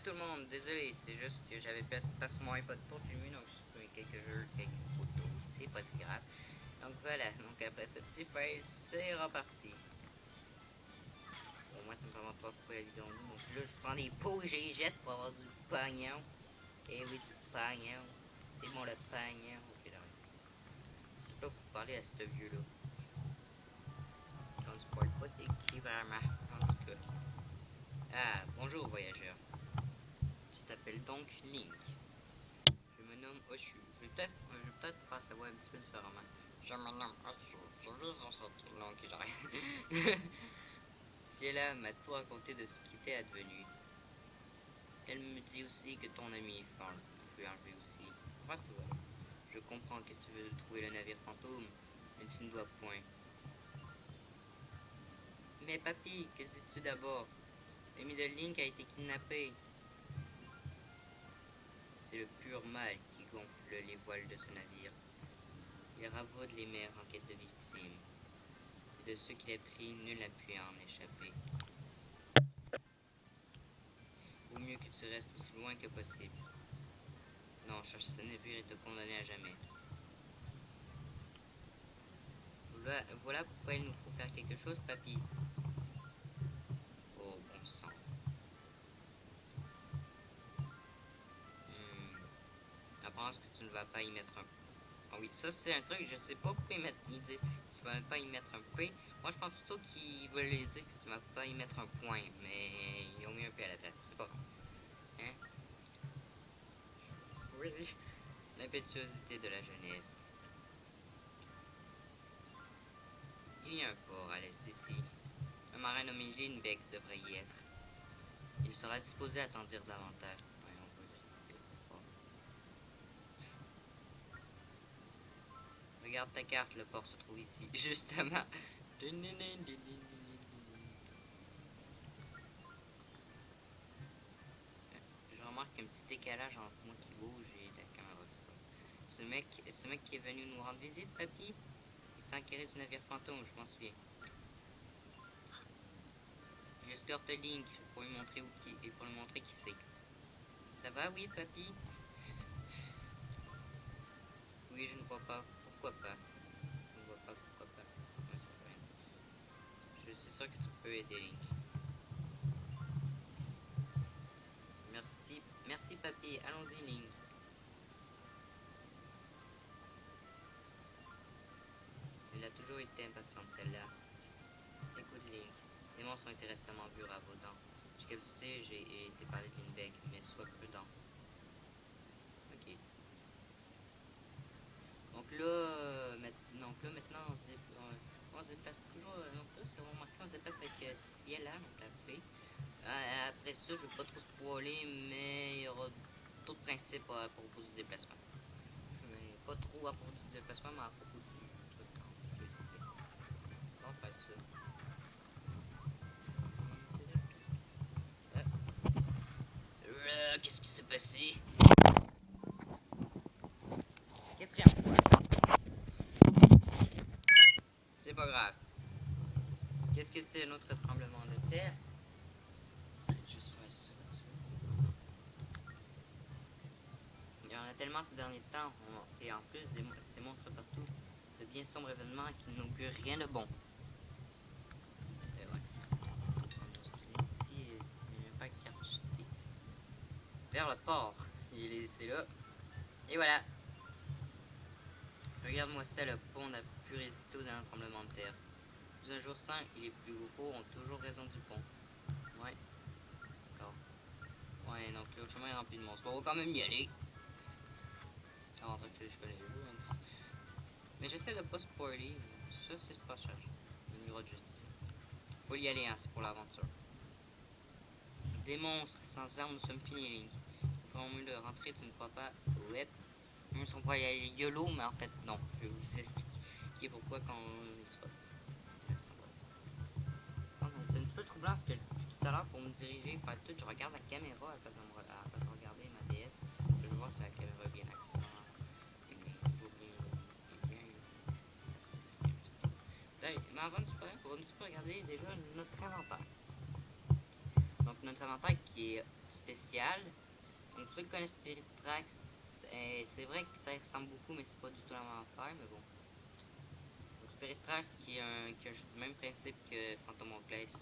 Tout le monde, désolé, c'est juste que j'avais pas sur mon iPod pour filmer, donc j'ai supprimé quelques jeux, quelques photos, c'est pas très grave. Donc voilà, donc après ce petit fail, c'est reparti. Bon, moi ça me vraiment pas pourquoi la vidéo nous, donc là je prends des pots et je les jette pour avoir du pognon. Eh oui, du pognon. C'est bon le pognon. Ok, là. Je sais pas pour parler à ce vieux-là. Je ne supporte pas, c'est qui vraiment, en tout cas. Ah, bonjour voyageur. Je t'appelle donc Link. Je me nomme Oshu. Je vais peut-être faire sa voix un petit peu différemment. Je me nomme Oshu. Je vis dans cette... Non, ok, j'arrête. Ciela m'a tout raconté de ce qui était advenu. Elle me dit aussi que ton ami est fort. Tu peux enlever aussi. Rassure. Je comprends que tu veux trouver le navire fantôme, mais tu ne dois point. Mais papy, que dis-tu d'abord? L'ami de Link a été kidnappé. C'est le pur mal qui gonfle les voiles de ce navire. Il ravaude les mers en quête de victimes. Et de ceux qu'il a pris, nul n'a pu en échapper. Vaut mieux que tu restes aussi loin que possible. Non, cherche ce navire et te condamner à jamais. Voilà pourquoi il nous faut faire quelque chose, papy. Oh, bon sang. Je pense que tu ne vas pas y mettre un... Ah oui, ça c'est un truc, je sais pas pourquoi il dit tu vas pas y mettre un P. Moi je pense plutôt qu'il veut dire que tu vas pas y mettre un point, mais ils ont mis un P à la place, c'est pas grave. Hein? Oui. L'impétuosité de la jeunesse. Il y a un port à l'est d'ici. Un marin nommé Lindbeck devrait y être. Il sera disposé à t'en dire davantage. Ouais, on peut juste essayer de se voir. Regarde ta carte, le port se trouve ici, justement. Je remarque un petit décalage entre moi qui bouge et la caméra. Ce mec qui est venu nous rendre visite, papy, il s'est enquéré du navire fantôme, je m'en souviens. J'escorte Link pour lui montrer qui c'est. Ça va, oui, papy? Oui, je ne vois pas. Pourquoi pas? Je ne vois pas pourquoi pas. Ouais, ça peut être. Je suis sûr que tu peux aider Link. Merci, merci papy. Allons-y, Link. Elle a toujours été impatiente, celle-là. Écoute, Link. Les monstres ont été récemment vus à vos dents. Jusqu'à tu sais, j'ai été parlé de Lindbeck, mais sois prudent. Ok. Donc là, maintenant, on se déplace toujours. Donc là, c'est remarqué, on se déplace avec Ciela, donc la fée. Après ça, je vais pas trop spoiler, mais il y aura d'autres principes à propos du déplacement. Mais pas trop à propos du déplacement, mais à propos du truc. On va faire ça. Qu'est-ce qui s'est passé? Quatrième fois. C'est pas grave. Qu'est-ce que c'est un autre tremblement de terre? Juste faire ça. Il y en a tellement ces derniers temps, et en plus ces monstres partout, de bien sombres événements qui n'augurent rien de bon. Et ouais. Ici, il n'y a pas de carte ici. Vers le port. C'est là. Et voilà. Regarde-moi ça, le pont n'a plus résisté au dernier tremblement de terre. Plus un jour sans, et les plus gros ont toujours raison du pont. Ouais. D'accord. Ouais, donc le chemin est rempli de monstres. On va quand même y aller. Avantage que je connais le jeu. Hein. Mais j'essaie de pas spoiler. Ça, c'est pas cher. Le numéro de justice. Faut y aller, hein, c'est pour l'aventure. Des monstres, sans armes, nous sommes finis, Link. Il faut mieux de rentrer, tu ne crois pas? Ouais. Nous sommes pas y aller YOLO, mais en fait, non. Je vais vous expliquer pourquoi quand on sera. C'est un petit peu troublant parce que tout à l'heure, pour me diriger, faire tout, je regarde la caméra à place de regarder ma DS. Je veux voir si la caméra est bien axée. Mais avant de faire, on va un petit peu regarder déjà notre inventaire. Donc notre inventaire qui est spécial. Donc ceux qui connaissent Spirit Tracks, c'est vrai que ça ressemble beaucoup, mais c'est pas du tout l'inventaire, mais bon. Donc Spirit Tracks qui a juste le même principe que Phantom Hourglass.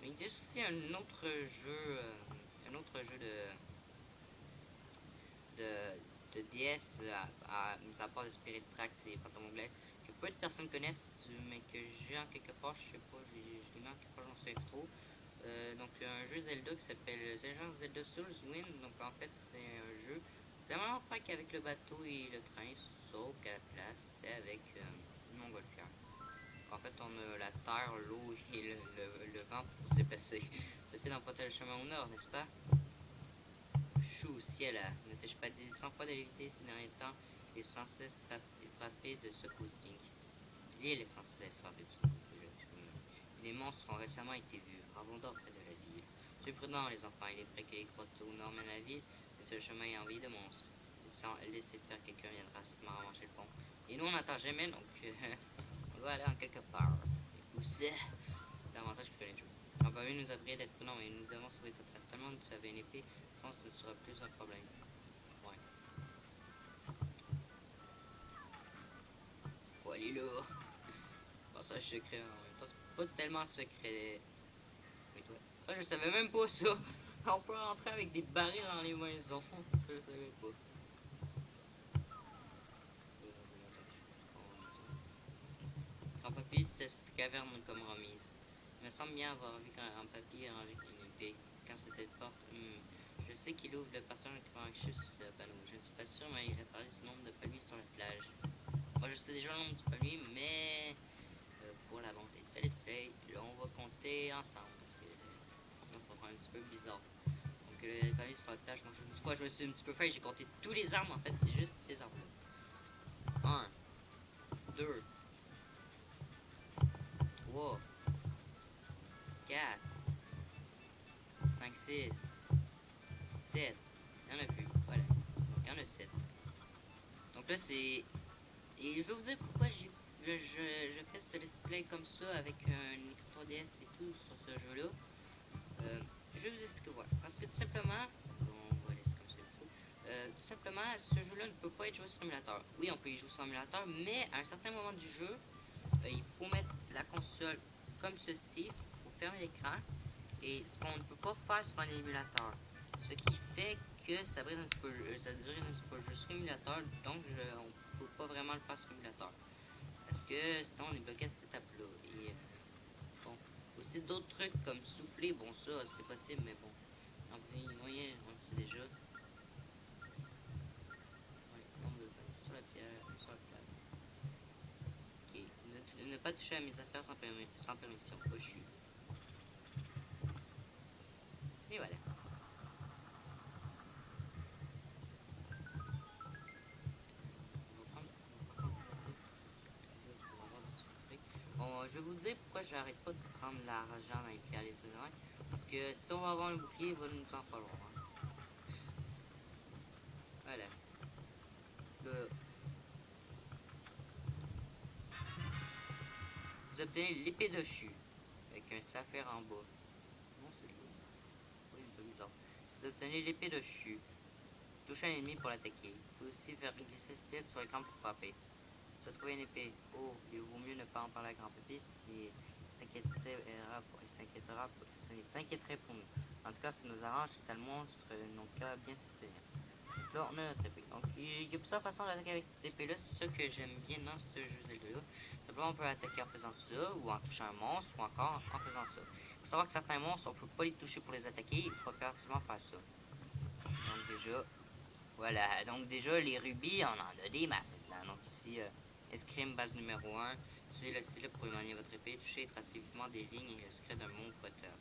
Mais il existe aussi un autre jeu, de DS, mis à part de Spirit Tracks et Phantom Hourglass, que peu de personnes connaissent, mais que j'ai en quelque part, je sais pas, je l'ai mis en quelque part, j'en sais trop. Donc un jeu Zelda qui s'appelle Zelda Souls Wind. Donc en fait c'est un jeu, c'est vraiment fait qu'avec le bateau et le train, sauf qu'à la place c'est avec une montgolfière. En fait on a la terre, l'eau et le vent pour se déplacer. Ça c'est dans Portal Chemin au Nord, n'est-ce pas? Chou au ciel, ne t'ai-je pas dit 100 fois de l'éviter ces derniers temps et sans cesse frappé de Succus King. L'île est sans cesse frappée de Succus King. Les monstres ont récemment été vus, revendant près de la ville. Soyez prudents les enfants, il est vrai que les grottes au nord mènent à la ville, et ce chemin est envahi de monstres. Laissez faire, quelqu'un viendra sûrement ramasser le pont. Et nous on n'attend jamais, donc on doit aller en quelque part. Et où c'est l'avantage que je connais le jeu. On va nous abrir d'être prudents, mais nous avons sauvé ta trace. Seulement tu avais une épée, sinon ce ne sera plus un problème. Ouais. Faut aller là. Passage secret, en même temps, c'est pas tellement secret. Oui, toi. Ah, je savais même pas ça. On peut rentrer avec des barils dans les maisons. Ça, je savais pas. Grand papy, c'est cette caverne comme remise. Il me semble bien avoir vu un papy rangé une épée. Quand c'était porte, je sais qu'il ouvre le passage qui franchit ce panneau. Je ne suis pas sûr, mais il réfère ce nombre de palmiers sur la plage. Moi, je sais déjà le nombre du palmier, mais pour la bonté de les feuilles, là, on va compter ensemble. Parce que sinon, ça va faire un petit peu bizarre. Donc, les palmiers sur la plage, donc, une fois, je me suis un petit peu fait, j'ai compté tous les arbres. En fait, c'est juste ces arbres-là. 1, 2, 3, 4, 5, 6, 7. Il y en a plus. Voilà. Donc, il y en a 7. Donc là, c'est... Et je vais vous dire pourquoi je fais ce let's play comme ça avec une 3DS et tout sur ce jeu-là. Je vais vous expliquer pourquoi. Parce que tout simplement, on va laisser comme ça un petit peu. Tout simplement, ce jeu-là ne peut pas être joué sur émulateur. Oui, on peut y jouer sur émulateur, mais à un certain moment du jeu, il faut mettre la console comme ceci, il faut fermer l'écran, et ce qu'on ne peut pas faire sur un émulateur. Ce qui fait que ça brise un petit peu, ça brise un petit peu le jeu sur émulateur, donc on ne peut pas vraiment le faire sur émulateur. Parce que sinon on est bloqué à cette étape-là. Et bon, aussi d'autres trucs comme souffler, bon ça c'est possible, mais bon. En voyez, on le sait déjà. Ouais, nombre de palais sur la pierre, sur la plage. Ok, ne pas toucher à mes affaires sans permission. Oh, je suis. Et voilà. Bon, je vais vous dire pourquoi j'arrête pas de prendre l'argent dans les pierres des trucs. Parce que si on va avoir un bouclier, il va nous en falloir. Hein. Voilà. Là, vous obtenez l'épée de chu avec un saphir en bas. Non, c'est lourd. Oui, un peu bizarre. Vous obtenez l'épée de chu. Touchez un ennemi pour l'attaquer. Vous pouvez aussi faire glisser style sur l'écran pour frapper. Se trouver une épée. Oh, il vaut mieux ne pas en parler à grand-papy s'il s'inquiéterait pour nous. En tout cas, ça nous arrange si ça le monstre n'ont qu'à bien se tenir. Là, on a notre épée. Donc, il y a plusieurs façons d'attaquer avec cette épée-là. C'est ça que j'aime bien dans ce jeu Zelda-là. Simplement, on peut attaquer en faisant ça, ou en touchant un monstre, ou encore en faisant ça. Il faut savoir que certains monstres, on ne peut pas les toucher pour les attaquer. Il faut impérativement faire ça. Donc, déjà, voilà. Donc, déjà, les rubis, on en a des masses maintenant. Donc, ici, escrime base numéro 1. Utilisez le stylet pour manier votre épée. Touchez et tracez vivement des lignes et le secret d'un mot poteur.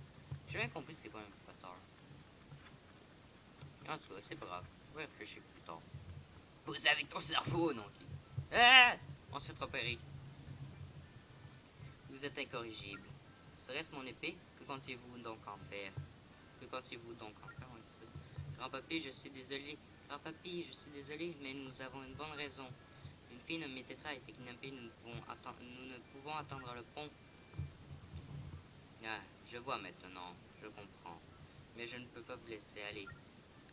J'ai bien compris c'est quoi un poteur. En tout cas, c'est pas grave. Je vais réfléchir plus tard. Pose avec ton cerveau, non? Ah! On se fait repérer. Vous êtes incorrigible. Serait-ce mon épée? Que comptiez-vous donc en faire? Que comptiez-vous donc en faire? Grand-papy, je suis désolé. Grand-papy, je suis désolé, mais nous avons une bonne raison. Une fille nommée Tetra a été kidnappée. Nous ne pouvons attendre le pont. Ah, Je vois maintenant, je comprends. Mais je ne peux pas vous laisser aller.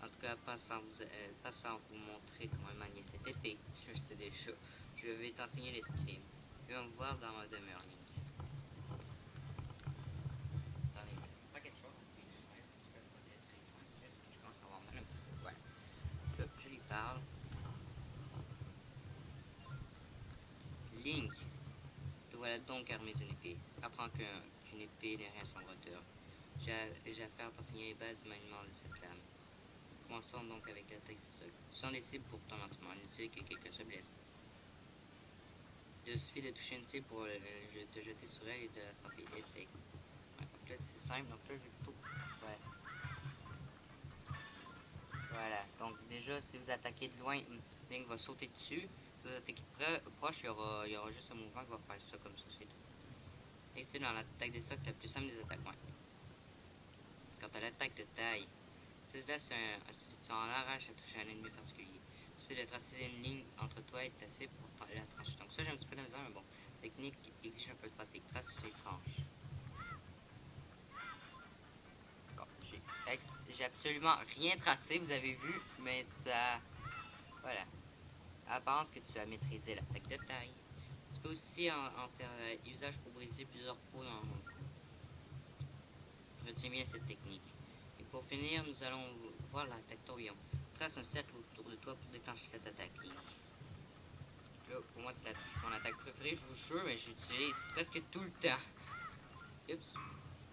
En tout cas, pas sans vous montrer comment manier cette épée. Je sais déjà. Je vais t'enseigner l'escrime. Viens me voir dans ma demeure, Link. Attendez, pas quelque chose. Je commence à avoir mal un petit peu. Ouais. Là, je lui parle. Link, te voilà donc armé d'une épée. Apprends qu'une épée n'est rien sans hauteur. J'ai affaire à t'enseigner les bases du maniement de cette lame. Commençons donc avec l'attaque du stock. Sans les cibles pour ton entraînement, inutile que quelqu'un se blesse. Il suffit de toucher une cible pour te jeter sur elle et de l'attraper. Essaye. Ouais, donc là, c'est simple. Donc là, j'ai plutôt. Ouais. Voilà. Donc déjà, si vous attaquez de loin, Link va sauter dessus. Si vous attaquez de proche, il y aura juste un mouvement qui va faire ça comme ça, c'est tout. Et c'est dans l'attaque des stocks la plus simple des attaques. Ouais. Quant à l'attaque de taille, c'est là si tu en arraches à toucher un ennemi particulier. Il suffit de tracer une ligne entre toi et ta cible pour la trancher. Donc ça, j'ai un petit peu de misère, mais bon. La technique exige un peu de pratique. Trace sur les tranches. D'accord. J'ai absolument rien tracé, vous avez vu, mais ça... Voilà. À apparence que tu as maîtrisé l'attaque de taille. Tu peux aussi en faire usage pour briser plusieurs pots dans le monde. Retiens bien cette technique. Et pour finir, nous allons voir l'attaque tourbillon. Trace un cercle autour de toi pour déclencher cette attaque. Là, pour moi, c'est mon attaque préférée, je vous jure, mais j'utilise presque tout le temps. Oups.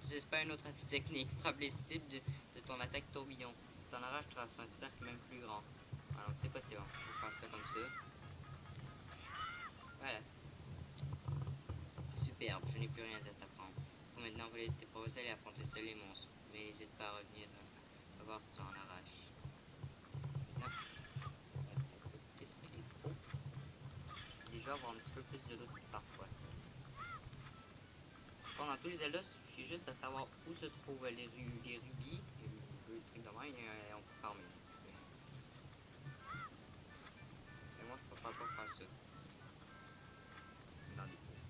J'espère une autre technique. Frappe les cibles de ton attaque tourbillon. Sans arrache, trace un cercle même plus grand. Alors, c'est possible. Je vais faire ça comme ça. Voilà. Superbe, je n'ai plus rien à t'apprendre. Faut maintenant voler tes proposals et affronter seuls les monstres. Mais n'hésite pas à revenir à voir si tu en arraches. Déjà avoir un petit peu plus de loot parfois. Bon, dans tous les Zelda, il suffit juste à savoir où se trouvent les rubis, le truc de main, et on peut farmer. Mais moi, je préfère pas faire ça. Dans des pots.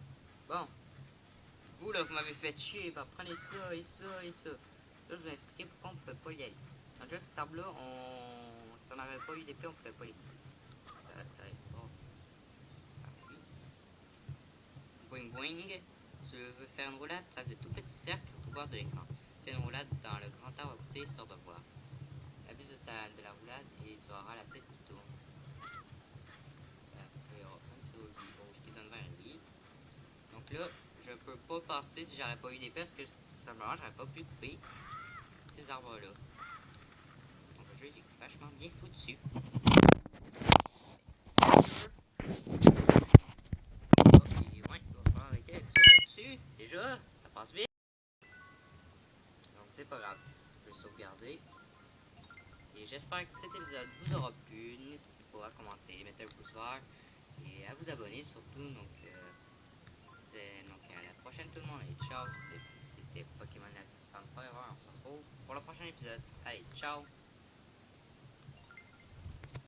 Bon, vous là, vous m'avez fait chier, bah, prenez ça et ça et ça. Là, je vous ai expliqué pourquoi on ne pouvait pas y aller. Donc là, cet arbre-là, si on n'avait pas eu d'épée, on ne pouvait pas y aller. Bon. Boing boing. Tu veux faire une roulade, trace de tout petits cercles au bord de l'écran. Fais une roulade dans le grand arbre à côté, sort de voir. Abuse de la roulade et tu auras la tête qui tourne. Il y aura un petit rouge qui donne vers lui. Donc là, je peux pas passer si j'aurais pas eu d'épée parce que simplement j'aurais pas pu couper ces arbres-là. Donc le jeu est vachement bien foutu. Déjà, ça passe vite. Donc c'est pas grave. Je vais sauvegarder. Et j'espère que cet épisode vous aura plu. N'hésitez pas à commenter, mettre un pouce vert et à vous abonner surtout. Donc à la prochaine tout le monde. Et ciao, c'était Pokémon Nature 33. On se retrouve pour le prochain épisode. Allez, ciao!